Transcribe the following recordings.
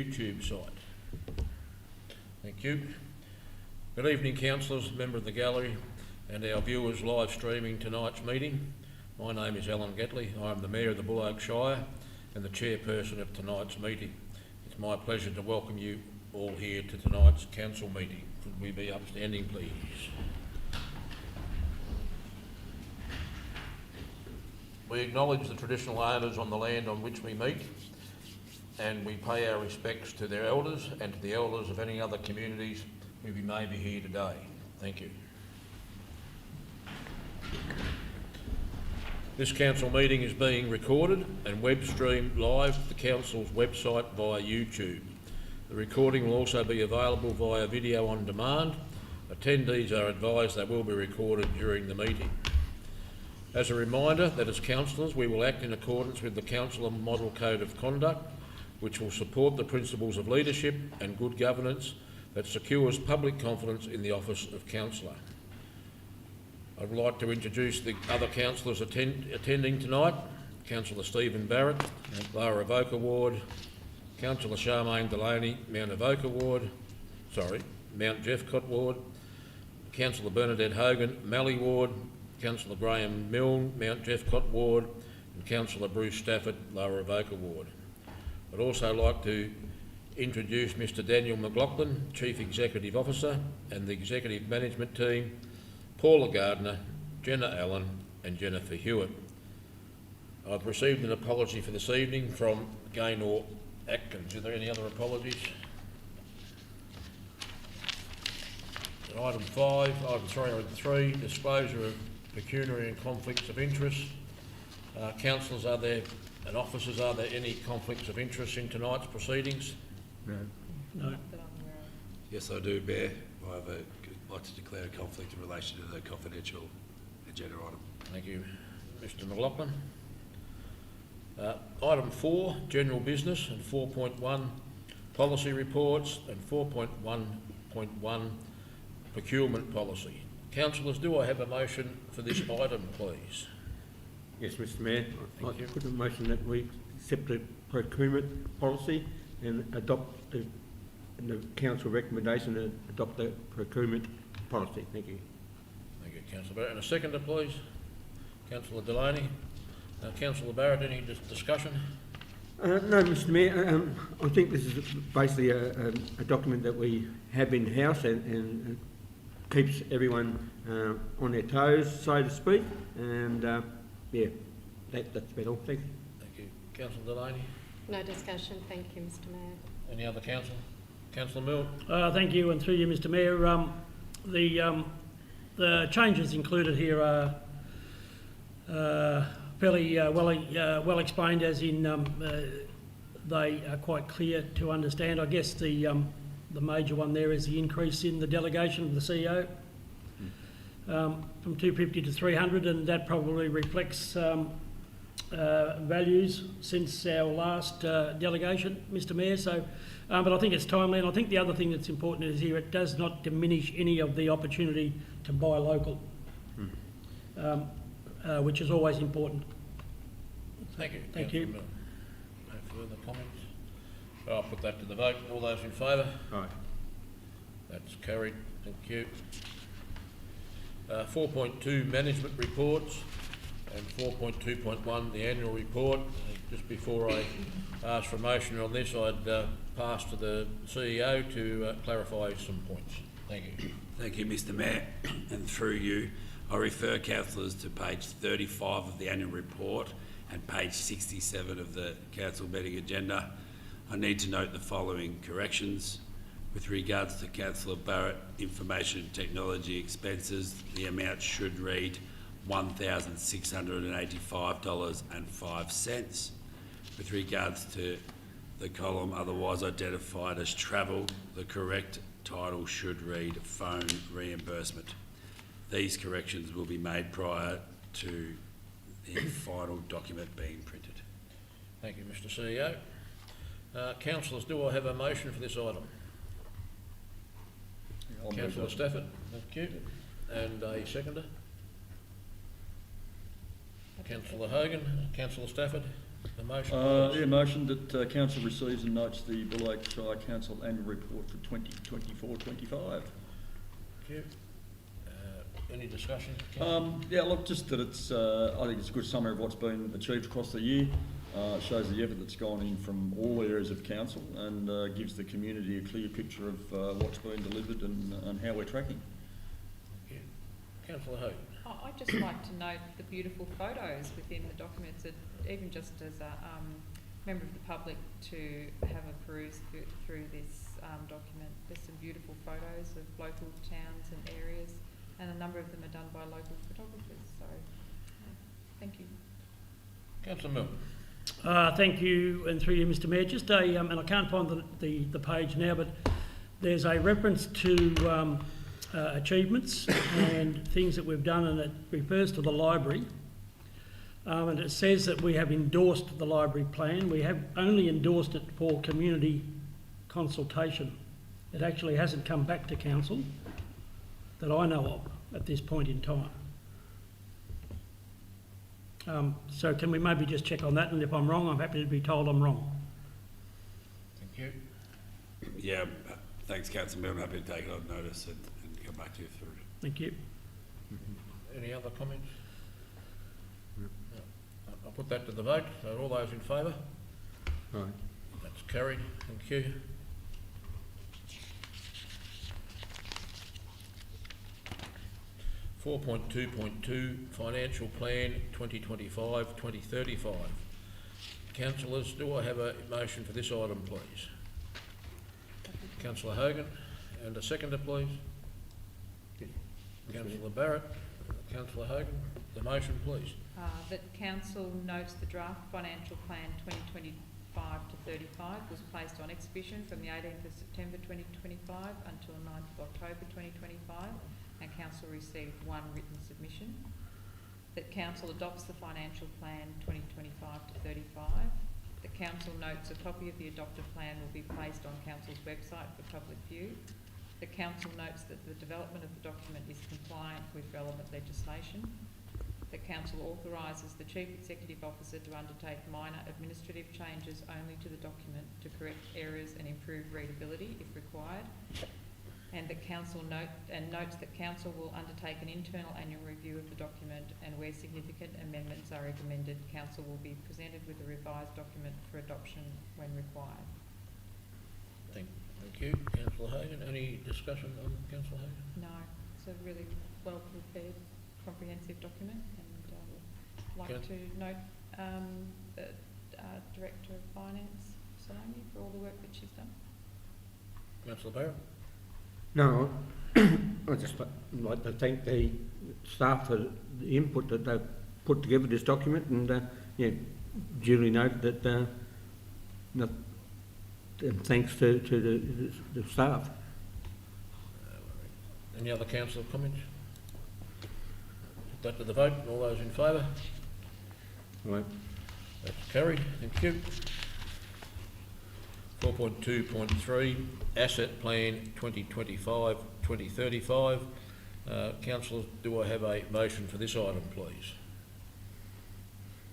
YouTube site. Thank you. Good evening, councillors, member of the gallery and our viewers live streaming tonight's meeting. My name is Alan Gatley. I am the Mayor of the Buloke Shire and the chairperson of tonight's meeting. It's my pleasure to welcome you all here to tonight's council meeting. Could we be upstanding, please? We acknowledge the traditional owners on the land on which we meet, and we pay our respects to their elders and to the elders of any other communities who may be here today. Thank you. This council meeting is being recorded and web streamed live to the council's website via YouTube. The recording will also be available via video on demand. Attendees are advised they will be recorded during the meeting. As a reminder that as councillors we will act in accordance with the Council Model Code of Conduct, which will support the principles of leadership and good governance that secures public confidence in the office of councillor. I'd like to introduce the other councillors attending tonight. Councillor Stephen Barrett, Lower Avoca Ward, Councillor Charmaine Delaney, Mount Jeffcott Ward, Councillor Bernadette Hogan, Mallee Ward, Councillor Graham Milne, Mount Jeffcott Ward, and Councillor Bruce Stafford, Lower Avoca Ward. I'd also like to introduce Mr Daniel McLaughlin, Chief Executive Officer, and the Executive Management Team, Paula Gardner, Jenna Allen and Jennifer Hewitt. I've received an apology for this evening from Gaynor Atkins. Are there any other apologies? And item 3, disclosure of pecuniary and conflicts of interest. Councillors, are there, and officers, are there any conflicts of interest in tonight's proceedings? No. Yes, I do, Mayor. I'd like to declare a conflict in relation to the confidential agenda item. Thank you, Mr McLaughlin. Item 4, general business, and 4.1, policy reports, and 4.1.1, procurement policy. Councillors, do I have a motion for this item, please? Yes, Mr Mayor. Thank you. Put a motion that we accept the procurement policy and adopt the council recommendation to adopt the procurement policy. Thank you. Thank you, Councillor Barrett. And a seconder, please. Councillor Delaney. Councillor Barrett, any discussion? No, Mr Mayor. I think this is basically a document that we have in-house and keeps everyone on their toes, so to speak. And yeah, that's about all. Thank you. Thank you. Councillor Delaney? No discussion. Thank you, Mr Mayor. Any other council? Councillor Milne? Thank you, and through you, Mr Mayor. The changes included here are fairly well explained, as in they are quite clear to understand. I guess the major one there is the increase in the delegation of the CEO from 250 to 300, and that probably reflects values since our last delegation, Mr Mayor. So, but I think it's timely, and I think the other thing that's important is here, it does not diminish any of the opportunity to buy local, which is always important. Thank you. Thank you. No further comments? I'll put that to the vote. All those in favour? Aye. That's carried. Thank you. 4.2, management reports, and 4.2.1, the annual report. Just before I ask for a motion on this, I'd pass to the CEO to clarify some points. Thank you. Thank you, Mr Mayor. And through you, I refer councillors to page 35 of the annual report and page 67 of the council meeting agenda. I need to note the following corrections. With regards to Councillor Barrett, information technology expenses, the amount should read $1,685.05. With regards to the column otherwise identified as travel, the correct title should read phone reimbursement. These corrections will be made prior to the final document being printed. Thank you, Mr CEO. Councillors, do I have a motion for this item? Councillor Stafford, thank you. And a seconder? Councillor Hogan, Councillor Stafford. The motion, please. Yeah, motion that council receives and notes the Buloke Shire Council annual report for 2024-25. Thank you. Any discussion? Councillor? Yeah, look, just that it's, I think it's a good summary of what's been achieved across the year. It shows the effort that's gone in from all areas of council and gives the community a clear picture of what's been delivered and how we're tracking. Thank you. Councillor Hogan. I'd just like to note the beautiful photos within the documents, that even just as a member of the public to have a peruse through this document. There's some beautiful photos of local towns and areas, and a number of them are done by local photographers, so thank you. Councillor Milne. Thank you, and through you, Mr Mayor. Just a, and I can't find the page now, but there's a reference to achievements and things that we've done, and it refers to the library. And it says that we have endorsed the library plan. We have only endorsed it for community consultation. It actually hasn't come back to council that I know of at this point in time. So can we maybe just check on that, and if I'm wrong, I'm happy to be told I'm wrong. Thank you. Yeah, thanks, Councillor Milne. Happy to take it on notice and come back to you through it. Thank you. Any other comments? No. I'll put that to the vote. So all those in favour? Right. That's carried. Thank you. (4.2.2) Financial Plan 2025-2035. Councillors, do I have a motion for this item, please? Councillor Hogan, and a seconder, please. Councillor Barrett. Councillor Hogan, the motion, please. That council notes the draft financial plan 2025 to 35 was placed on exhibition from the 18th of September 2025 until 9th of October 2025, and council received one written submission. That council adopts the financial plan 2025 to 35. The council notes a copy of the adopted plan will be placed on council's website for public view. The council notes that the development of the document is compliant with relevant legislation. The council authorises the Chief Executive Officer to undertake minor administrative changes only to the document to correct errors and improve readability if required. And the council notes that council will undertake an internal annual review of the document, and where significant amendments are recommended, council will be presented with a revised document for adoption when required. Thank you. Councillor Hogan, any discussion on Councillor Hogan? No, it's a really well prepared, comprehensive document, and I'd like to note the Director of Finance, Salome, for all the work that she's done. Councillor Barrett? No, I'd just like to thank the staff for the input that they've put together this document, and yeah, duly note that and thanks to the staff. Any other councillor comments? Put that to the vote. All those in favour? Right. That's carried. Thank you. 4.2.3 Asset Plan 2025-2035. Councillors, do I have a motion for this item, please?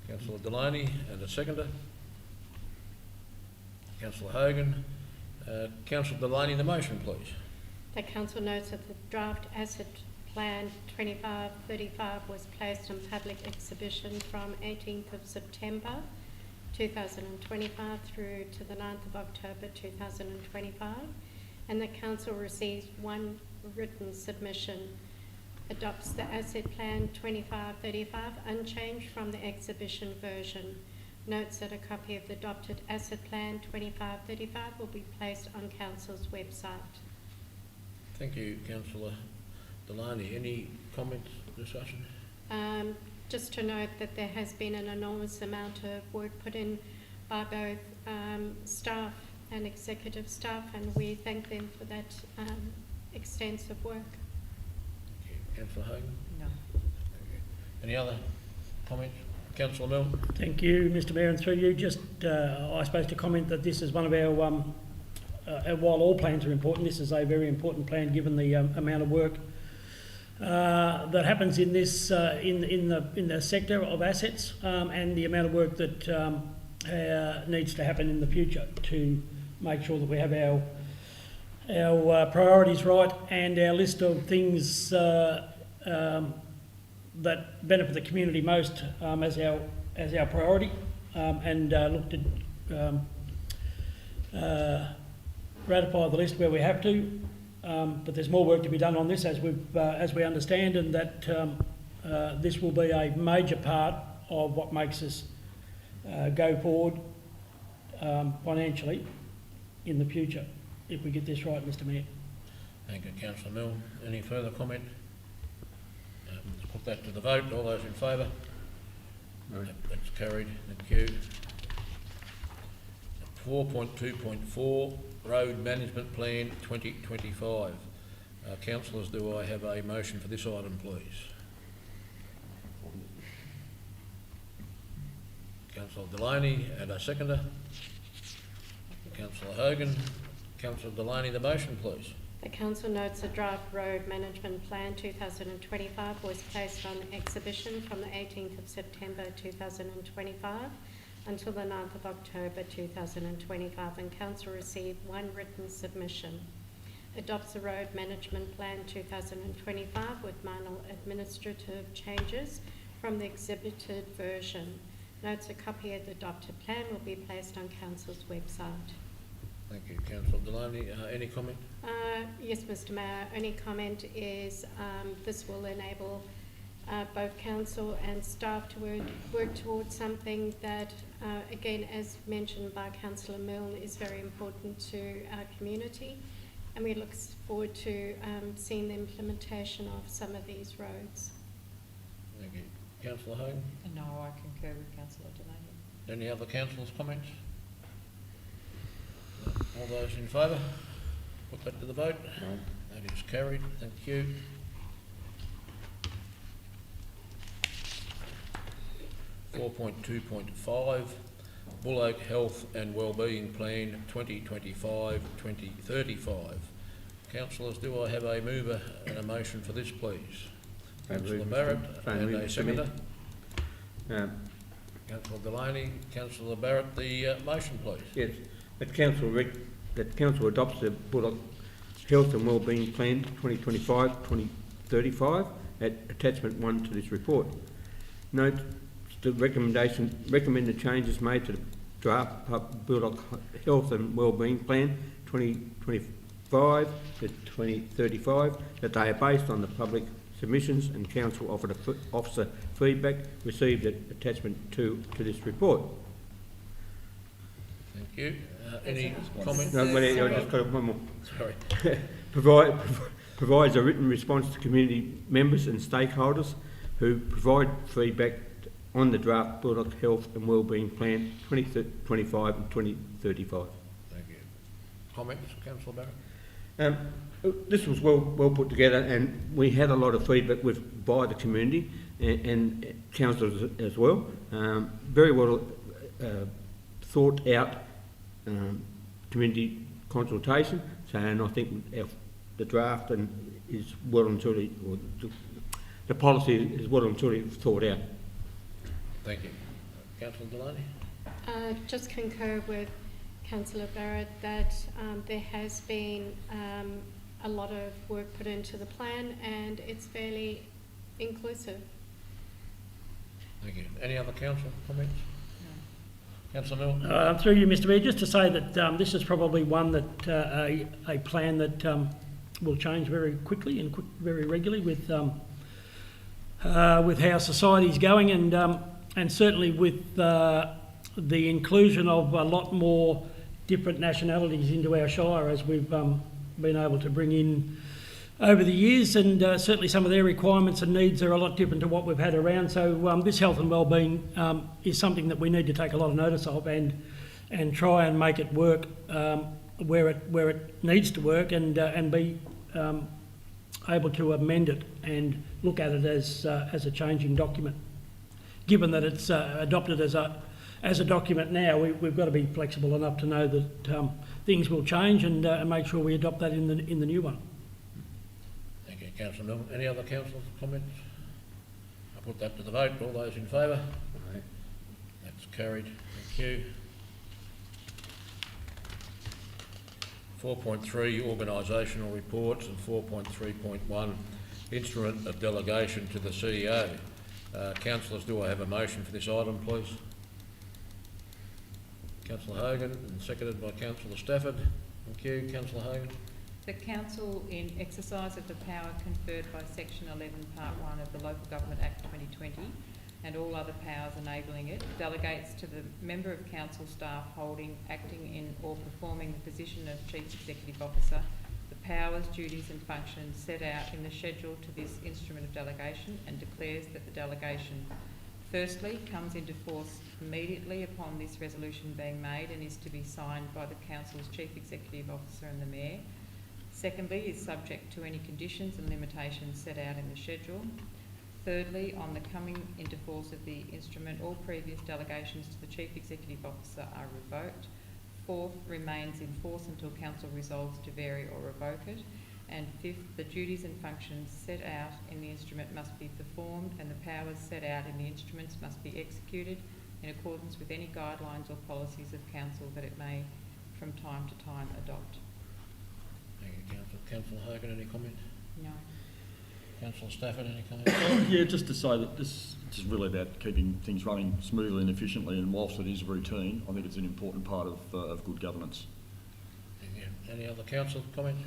Councillor Delaney, and a seconder. Councillor Hogan. Councillor Delaney, the motion, please. The council notes that the draft asset plan 2535 was placed on public exhibition from 18th of September 2025 through to the 9th of October 2025, and the council receives one written submission. Adopts the asset plan 2535 unchanged from the exhibition version. Notes that a copy of the adopted asset plan 2535 will be placed on council's website. Thank you, Councillor Delaney. Any comments, discussion? Just to note that there has been an enormous amount of work put in by both staff and executive staff, and we thank them for that extensive work. Thank you. Councillor Hogan? No. Any other comments? Councillor Milne? Thank you, Mr Mayor, and through you, just I suppose to comment that this is one of our, while all plans are important, this is a very important plan given the amount of work that happens in this in the sector of assets, and the amount of work that needs to happen in the future to make sure that we have our priorities right and our list of things that benefit the community most as our priority, and look to ratify the list where we have to. But there's more work to be done on this as we understand, and that this will be a major part of what makes us go forward financially in the future if we get this right, Mr. Mayor. Thank you, Councillor Milne. Any further comment? Let's put that to the vote. All those in favour? No. That's carried. Thank you. 4.2.4 Road Management Plan 2025. Councillors, do I have a motion for this item, please? Councillor Delaney, and a seconder. Councillor Hogan. Councillor Delaney, the motion, please. The council notes the draft Road Management Plan 2025 was placed on exhibition from the 18th of September 2025 until the 9th of October 2025, and council received one written submission. Adopts the Road Management Plan 2025 with minor administrative changes from the exhibited version. Notes a copy of the adopted plan will be placed on council's website. Thank you, Councillor Delaney. Any comment? Yes, Mr. Mayor. Only comment is this will enable both council and staff to work towards something that, again, as mentioned by Councillor Milne, is very important to our community, and we look forward to seeing the implementation of some of these roads. Thank you. Councillor Hogan? No, I concur with Councillor Delaney. Any other councillors' comments? All those in favour? Put that to the vote. No. That is carried. Thank you. .2.5 Buloke Health and Wellbeing Plan 2025-2035. Councillors, do I have a mover and a motion for this, please? Councillor Barrett and a seconder. Councillor Delaney. Councillor Barrett, the motion, please. Yes, that council adopts the Buloke Health and Wellbeing Plan 2025-2035 at attachment 1 to this report. Note the recommended changes made to the draft Buloke Health and Wellbeing Plan 2025 to 2035, that they are based on the public submissions and council officer feedback received at attachment 2 to this report. Thank you. Any comments? No, I just got one more. Sorry. Provides a written response to community members and stakeholders who provide feedback on the draft Buloke Health and Wellbeing Plan 2025 and 2035. Thank you. Comments, Councillor Barrett? This was well put together, and we had a lot of feedback by the community and councillors as well. Very well thought out community consultation. So, and I think the draft is well and truly, or the policy is well and truly thought out. Thank you. Councillor Delaney? Just concur with Councillor Barrett that there has been a lot of work put into the plan, and it's fairly inclusive. Thank you. Any other council comments? No. Councillor Milne? Through you, Mr. Mayor, just to say that this is probably one that a plan that will change very quickly and very regularly with how society's going, and certainly with the inclusion of a lot more different nationalities into our shire, as we've been able to bring in over the years, and certainly some of their requirements and needs are a lot different to what we've had around. So this health and wellbeing is something that we need to take a lot of notice of and try and make it work where it needs to work, and be able to amend it and look at it as a changing document. Given that it's adopted as a document now, we've got to be flexible enough to know that things will change, and make sure we adopt that in the new one. Thank you, Councillor Milne. Any other council comments? I'll put that to the vote. All those in favour? Aye. That That's carried. Thank you. 4.3 organisational reports and 4.3.1 instrument of delegation to the CEO. Councillors, do I have a motion for this item, please? Councillor Hogan, and seconded by Councillor Stafford. Thank you. Councillor Hogan. The Council, in exercise of the power conferred by Section 11, Part 1 of the Local Government Act 2020 and all other powers enabling it, delegates to the member of Council staff holding, acting in or performing the position of Chief Executive Officer the powers, duties and functions set out in the schedule to this instrument of delegation, and declares that the delegation firstly comes into force immediately upon this resolution being made and is to be signed by the Council's Chief Executive Officer and the Mayor. Secondly, is subject to any conditions and limitations set out in the schedule. Thirdly, on the coming into force of the instrument, all previous delegations to the Chief Executive Officer are revoked. Fourth, remains in force until Council resolves to vary or revoke it. And fifth, the duties and functions set out in the instrument must be performed and the powers set out in the instruments must be executed in accordance with any guidelines or policies of Council that it may from time to time adopt. Thank you, Councillor. Councillor Hogan, any comment? No. Councillor Stafford, any comment? Yeah, just to say that this is really about keeping things running smoothly and efficiently, and whilst it is routine, I think it's an important part of good governance. Thank you. Any other council comment?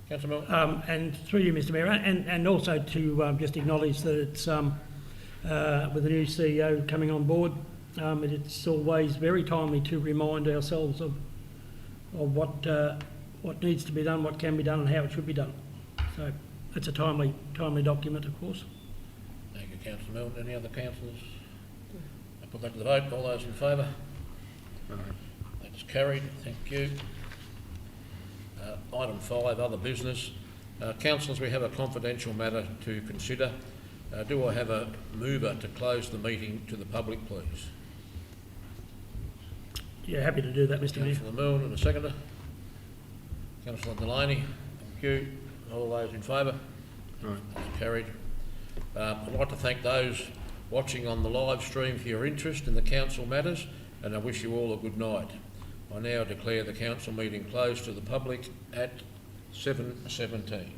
Councillor Milton. And through you, Mr Mayor, and also to just acknowledge that it's with the new CEO coming on board, it's always very timely to remind ourselves of what needs to be done, what can be done, and how it should be done. So it's a timely document, of course. Thank you, Councillor Milton. Any other councillors? I put that to the vote. All those in favour? That's carried. Thank you. Item 5, other business. Councillors, we have a confidential matter to consider. Do I have a mover to close the meeting to the public, please? Yeah, happy to do that, Mr Mayor. Councillor Milne and a seconder. Councillor Delaney. Thank you. All those in favour? That's carried. I'd like to thank those watching on the live stream for your interest in the council matters, and I wish you all a good night. I now declare the council meeting closed to the public at 7:17.